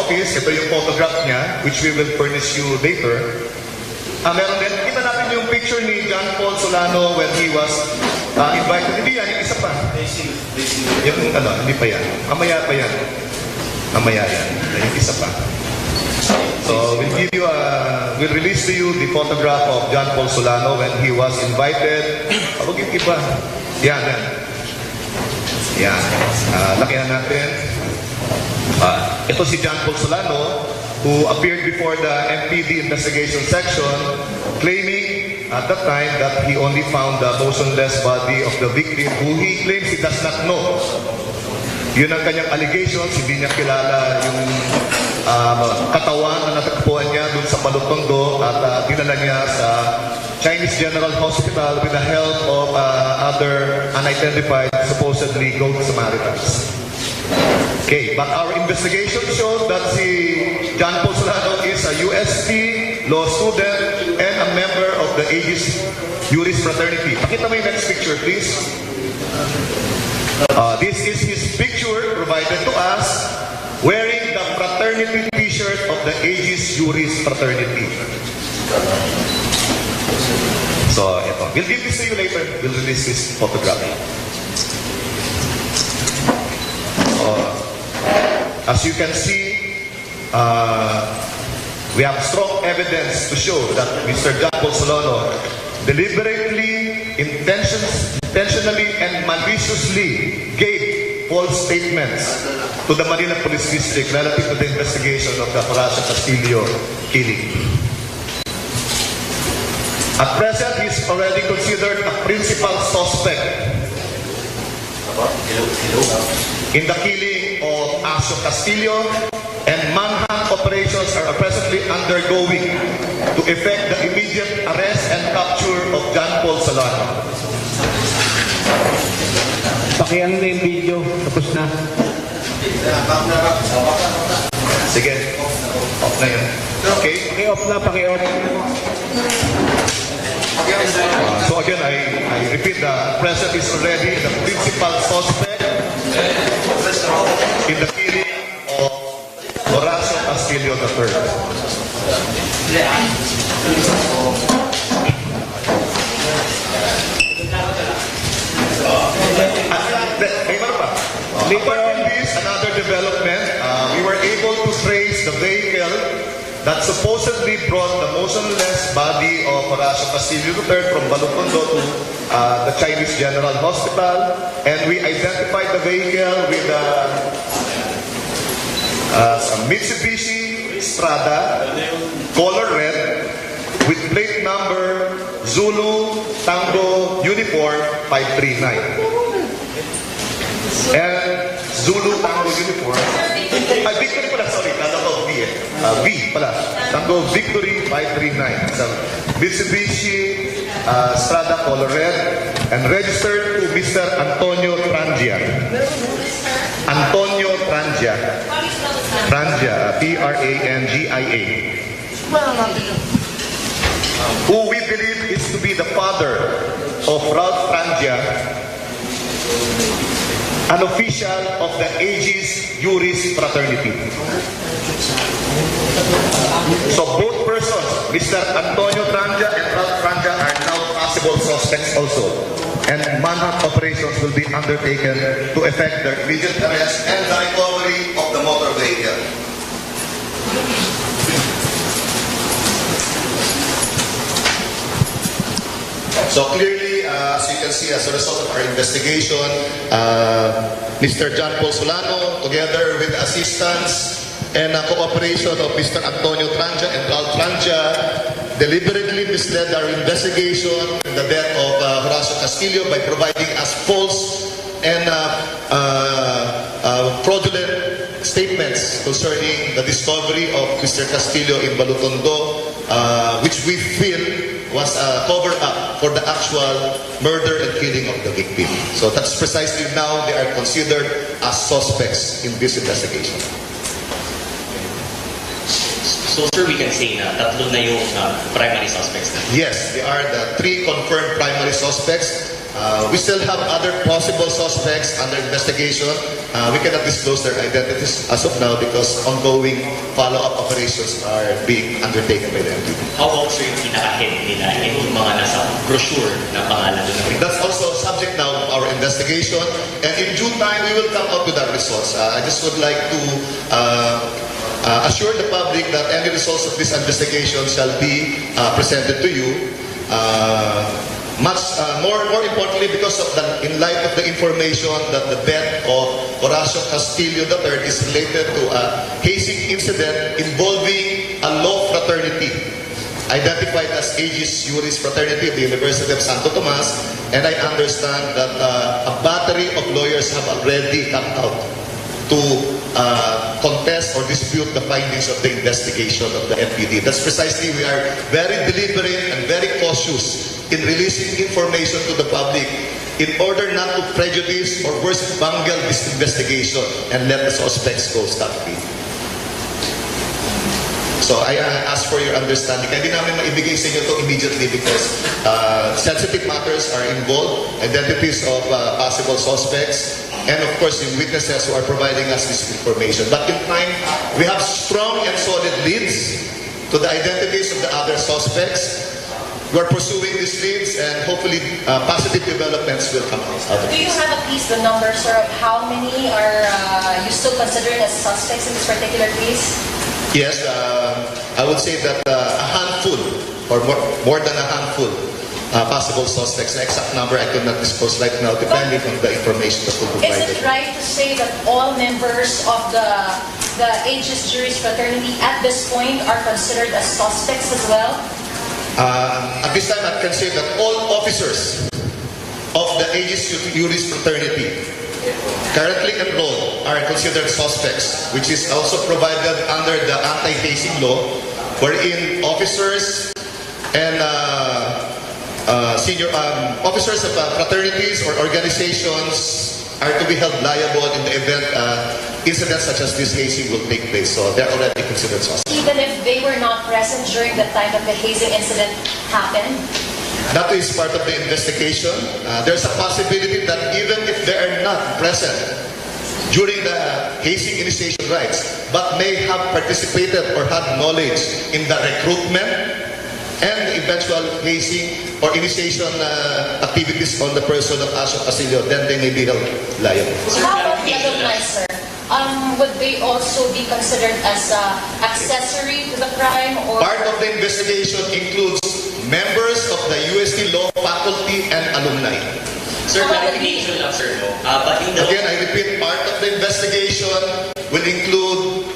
office, ito yung photograph niya, which we will furnish you later. Meron din, kita natin yung picture ni John Paul Solano when he was invited. Hindi yan, yung isa pa. Yung hindi pa yan. Mamaya pa yan. Mamaya yan. Yung isa pa. So, we'll release to you the photograph of John Paul Solano when he was invited. Huwag yung iba. Yan. Yan. Lakihan natin. Ito si John Paul Solano, who appeared before the MPD investigation section, claiming at that time that he only found the motionless body of the victim, who he claims he does not know. Yun ang kanyang allegations, hindi niya kilala yung katawan na natagpuan niya dun sa Balutondo at dinala niya sa Chinese General Hospital with the help of other unidentified, supposedly Good Samaritans. Okay, but our investigation shows that si John Paul Solano is a UST law student and a member of the Aegis Juris Fraternity. Pakita mo yung next picture, please. This is his picture provided to us wearing the fraternity t-shirt of the Aegis Juris Fraternity. So, ito. We'll give this to you later. We'll release this photograph. As you can see, we have strong evidence to show that Mr. John Paul Solano deliberately, intentionally, and maliciously gave false statements to the Manila Police District relative to the investigation of the Horacio Castillo killing. At present, he is already considered a principal suspect in the killing of Horacio Castillo, and manhunt operations are presently undergoing to effect the immediate arrest and capture of John Paul Solano. Pakiano na yung video, tapos na. Sige, off na yun. Okay. Paki-off na, paki-off. So again, I repeat, the president is already the principal suspect in the killing of Horacio Castillo III. Apart from this, another development, we were able to trace the vehicle that supposedly brought the motionless body of Horacio Castillo III from Balutondo to the Chinese General Hospital, and we identified the vehicle with a Mitsubishi Strada, color red, with plate number Zulu Tango Uniform 539. And Zulu Tango Uniform, Victory pala, sorry, kala ko V V pala, Tango Victory 539. So, Mitsubishi Strada color red, and registered to Mr. Antonio Trangia. Antonio Trangia. Trangia, Trangia. Who we believe is to be the father of Ralph Trangia, an official of the Aegis Juris Fraternity. So both persons, Mr. Antonio Trangia and Ralph Trangia, are now possible suspects also. And manhunt operations will be undertaken to effect their immediate arrest and the recovery of the motor vehicle. So clearly, as you can see, as a result of our investigation, Mr. John Paul Solano, together with the assistance and cooperation of Mr. Antonio Trangia and Ralph Trangia, deliberately misled our investigation in the death of Horacio Castillo by providing us false and fraudulent statements concerning the discovery of Mr. Castillo in Balutondo, which we feel was a cover-up for the actual murder and killing of the victim. So that's precisely now they are considered as suspects in this investigation. So sir, we can say na tatlo na yung primary suspects na. Yes, they are the 3 confirmed primary suspects. We still have other possible suspects under investigation. we cannot disclose their identities as of now because ongoing follow-up operations are being undertaken by the MPD. How about sir yung pinaka-head nila, yung mga nasa brochure na pangalan doon? That's also subject now of our investigation, and in due time we will come out with our results. I just would like to assure the public that any results of this investigation shall be presented to you. More importantly, because of in light of the information that the death of Horacio Castillo III is related to a hazing incident involving a law fraternity identified as Aegis Juris Fraternity of the University of Santo Tomas, and I understand that a battery of lawyers have already come out to contest or dispute the findings of the investigation of the MPD. That's precisely, we are very deliberate and very cautious in releasing information to the public in order not to prejudice or worse, bungle this investigation and let the suspects go scot-free. So I ask for your understanding. Kaya di namin maibigay sa inyo ito immediately because sensitive matters are involved, identities of possible suspects, and of course yung witnesses who are providing us this information. But in time, we have strong and solid leads to the identities of the other suspects. We're pursuing these leads and hopefully positive developments will come out of Do you this. have at least the numbers, sir, of how many are you still considering as suspects in this particular case? Yes, I would say that a handful or more than a handful possible suspects. The exact number I could not disclose right now depending on the information that will be Is provided. it right to say that all members of the Aegis Juris Fraternity at this point are considered as suspects as well? At this time, I can say that all officers of the Aegis Juris Fraternity currently enrolled are considered suspects, which is also provided under the anti-hazing law, wherein officers and senior officers of fraternities or organizations are to be held liable in the event incidents such as this hazing will take place. So they're already considered suspects. Even if they were not present during the time that the hazing incident happened? That is part of the investigation. There's a possibility that even if they are not present during the hazing initiation rites, but may have participated or had knowledge in the recruitment and the eventual hazing or initiation activities on the person of Horacio Castillo, then they may be held liable. How about the alumni, sir? Would they also be considered as accessory to the crime? Or Part of the investigation includes members of the UST Law Faculty and alumni. Sir, clarification lang sir, no? But in the Again, I repeat, part of the investigation will include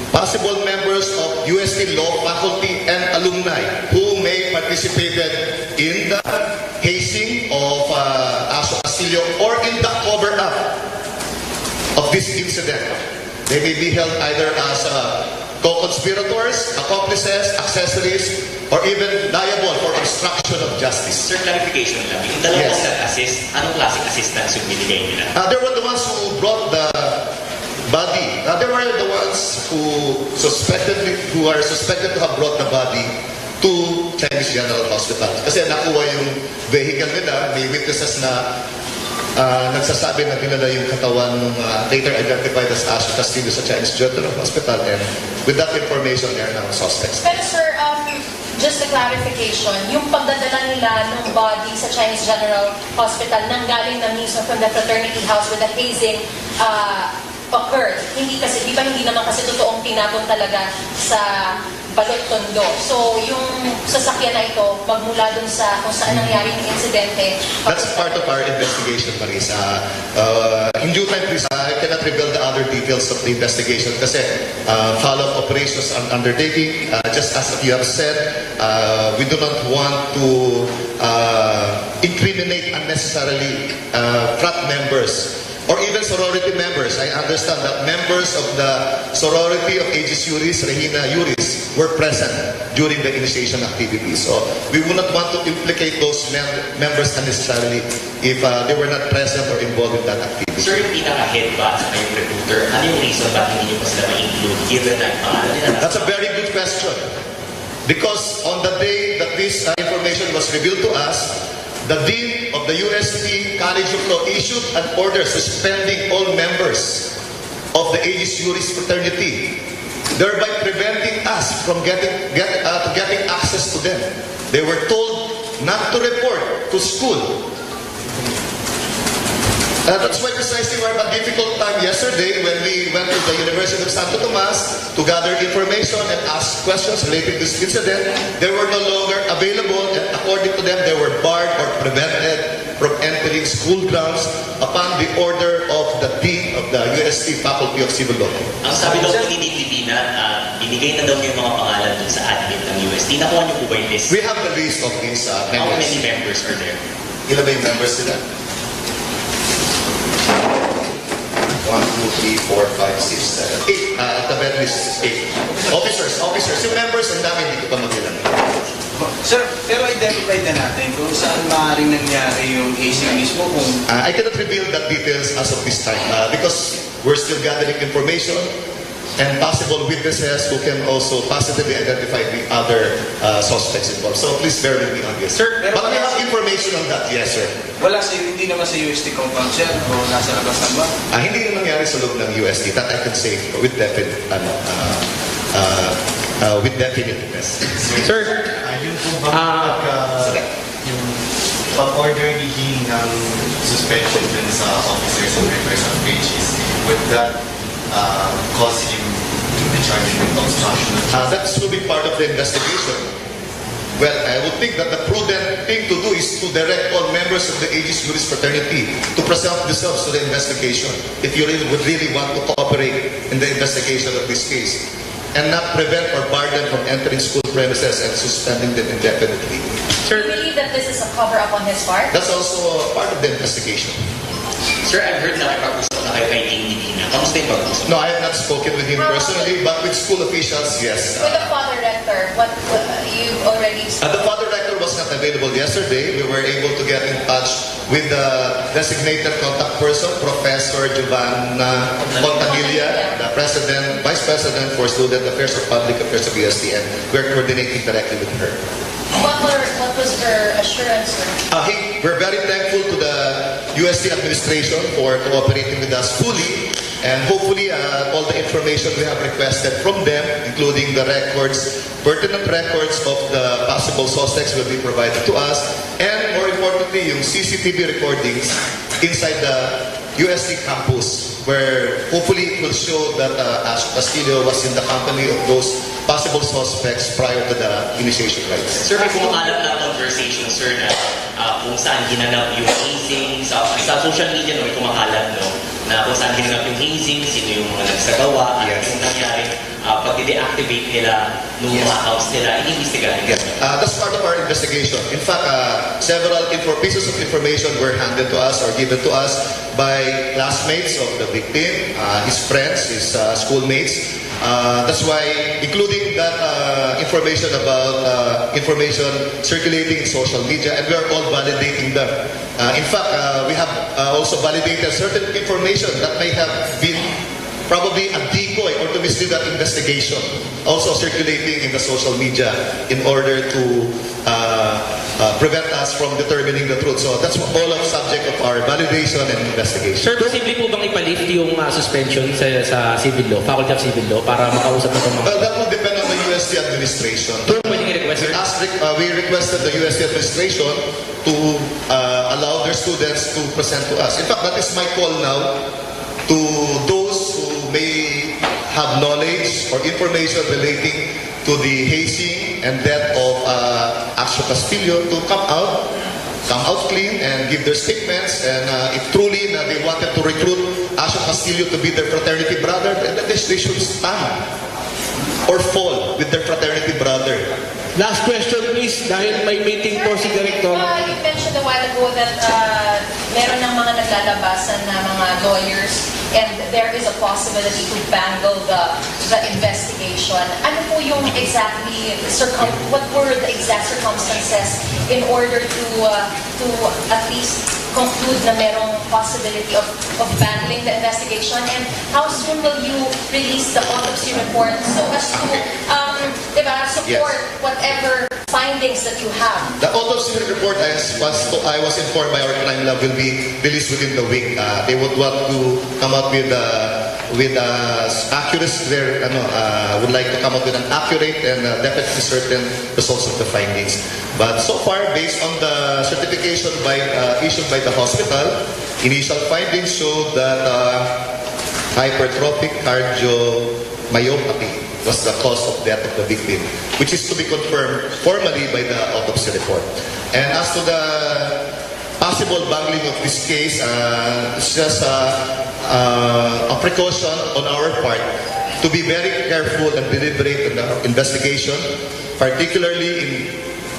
possible members of UST Law Faculty and alumni who may participated in the hazing of Horacio Castillo or in the cover-up of this incident. They may be held either as co-conspirators, accomplices, accessories, or even liable for obstruction of justice. Sir, clarification lang. Yung dalawang Yes. nag-assist, anong klaseng assistance yung binigay nila? They were the ones who brought the body. They were the ones who are suspected to have brought the body to Chinese General Hospital. Kasi nakuha yung vehicle nila, may witnesses na nagsasabi na dinala yung katawan ng later identified as Horacio Castillo sa Chinese General Hospital, and with that information, they are now suspects. Pero sir, just a clarification, yung pagdadala nila ng body sa Chinese General Hospital nanggaling na mismo from the fraternity house where the hazing occurred. Hindi kasi, di ba hindi naman kasi totoong tinapon talaga sa balot tondo. So, yung sasakyan na ito, magmula dun sa kung saan nangyari yung insidente. That's part of our investigation, Marisa. In due time, please, I cannot reveal the other details of the investigation kasi follow-up operations are undertaking. Just as you have said, we do not want to incriminate unnecessarily frat members or even sorority members. I understand that members of the sorority of Aegis Juris, Regina Juris, were present during the initiation activities. So we would not want to implicate those members unnecessarily if they were not present or involved in that activity. Sir, yung pinaka-head ba sa kayong recruiter, ano yung reason ba't hindi nyo pa sila ma-include given na pangalan nila? That's a very good question. Because on the day that this information was revealed to us, the Dean of the UST College of Law issued an order suspending all members of the Aegis Juris fraternity, thereby preventing us from getting access to them. They were told not to report to school. That's why precisely we had a difficult time yesterday when we went to the University of Santo Tomas to gather information and ask questions related to this incident. They were no longer available, and according to them, they were barred or prevented from entering school grounds upon the order of the Dean of the UST Faculty of Civil Law. Ang sabi daw ni Divina, binigay na daw yung mga pangalan dun sa admin ng UST. Nakuha niyo po ba yung list? We have the list of these How members. many members are there? Ilan ba yung members nila? 1, 2, 3, 4, 5, 6, 7, 8. At the very least, 8. Officers. Yung members, ang dami hindi ko pa mag-ilan. Sir, pero identify na natin kung saan maaaring nangyari yung AC mismo kung... I cannot reveal that details as of this time because we're still gathering information and possible witnesses who can also positively identify the other suspects involved. So please bear with me on this. Sir, pero but we have information on that, yes sir. Wala sa hindi naman sa UST compound, sir, o nasa labas ng ba? Hindi na nangyari sa loob ng UST. That I can say with definiteness. Sir, yun po ba yung pag-order ni Dean ng suspension dun sa officers and members of pages, would that cause him to be charged with obstruction? That's will be part of the investigation. Well, I would think that the prudent thing to do is to direct all members of the Aegis Juris fraternity to present themselves to the investigation if you would really want to cooperate in the investigation of this case and not prevent or bar them from entering school premises and suspending them indefinitely. Do you believe that this is a cover-up on his part? That's also part of the investigation. Sir, I've heard na nakipag-usap na kayo kay Dean Divina. Kamusta yung pag-usap? No, I have not spoken with him personally, but with school officials, yes. With the father rector, what you already... The father rector was not available yesterday. We were able to get in touch with the designated contact person, Professor Giovanna Fontanilla, the Vice President for Student Affairs or Public Affairs of UST, and we're coordinating directly with her. What was her assurance, sir? We're very thankful to the UST administration for cooperating with us fully, and hopefully all the information we have requested from them, including the pertinent records of the possible suspects, will be provided to us, and more importantly, yung CCTV recordings inside the UST campus, where hopefully it will show that Ash Castillo was in the company of those possible suspects prior to the initiation rites. Sir, may kumakalat na conversation, sir, na kung saan ginanap yung hazing. Sa social media, no, may kumakalat, no, na kung saan ginanap yung hazing, sino yung mga nagsagawa, at yung nangyari, pag i-deactivate nila nung mga accounts nila, iniimbestigahan. That's part of our investigation. In fact, several pieces of information were handed to us or given to us by classmates of the victim, his friends, his schoolmates. That's why, including that information about information circulating in social media, and we are all validating them. In fact, we have also validated certain information that may have been probably a decoy or to mislead that investigation, also circulating in the social media in order to prevent us from determining the truth. So that's all of subject of our validation and investigation. Sir, posible po bang ipalift yung suspension sa civil law, Faculty of Civil Law, para makausap na itong mga... Well, that will depend on the UST administration. Pwedeng i-request, sir? We requested the UST administration to allow their students to present to us. In fact, that is my call now to those who may have knowledge or information relating to the hazing and death of Ash Castillo to come out clean and give their statements. And if truly they wanted to recruit Ash Castillo to be their fraternity brother, then they should stand or fall with their fraternity brother. Last question please, dahil may meeting po si Director. You mentioned a while ago that meron ng mga naglalabasan na mga lawyers and there is a possibility to bangle the investigation. Ano po yung exactly, what were the exact circumstances in order to at least conclude na merong possibility of bangling the investigation? And how soon will you release the autopsy report so as to support whatever findings findings that you have? The autopsy report, I was informed by our crime lab, will be released within the week. They would want to come out with accuracy. Would like to come up with an accurate and definitely certain results of the findings. But so far, based on the certification issued by the hospital, initial findings show that hypertrophic cardiomyopathy was the cause of death of the victim, which is to be confirmed formally by the autopsy report. And as to the possible bungling of this case, it's just a precaution on our part to be very careful and deliberate in the investigation, particularly in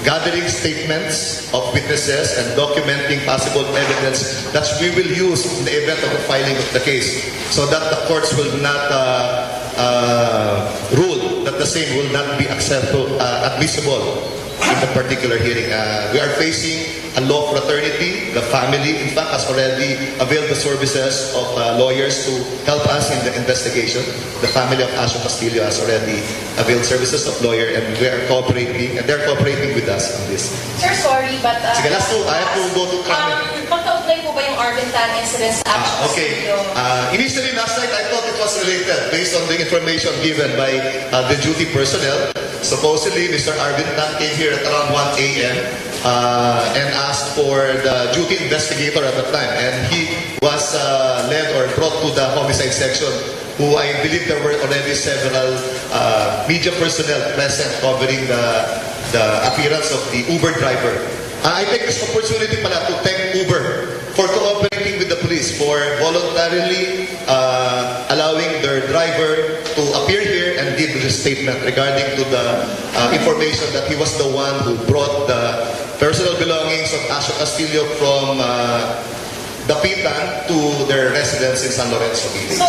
gathering statements of witnesses and documenting possible evidence that we will use in the event of the filing of the case, so that the courts will not rule that the same will not be admissible in the particular hearing. We are facing a law fraternity. The family, in fact, has already availed the services of lawyers to help us in the investigation. The family of Asio Castillo has already availed services of lawyer, and we are cooperating, and they're cooperating with us on this. Sir, sorry, but... Sige, last two. I have to go to comment. Magkaugnay po ba yung Arvintan incident sa Asio Okay. Castillo? Initially, last night, I thought it was related based on the information given by the duty personnel. Supposedly, Mr. Arvin Tan came here at around 1 a.m. And asked for the duty investigator at the time. And he was led or brought to the homicide section, who I believe there were already several media personnel present covering the appearance of the Uber driver. I take this opportunity pala to thank Uber for cooperating with the police, for voluntarily allowing their driver to appear here and give his statement regarding to the information that he was the one who brought the personal belongings of Asio Castillo from Dapitan to their residence in San Lorenzo Village.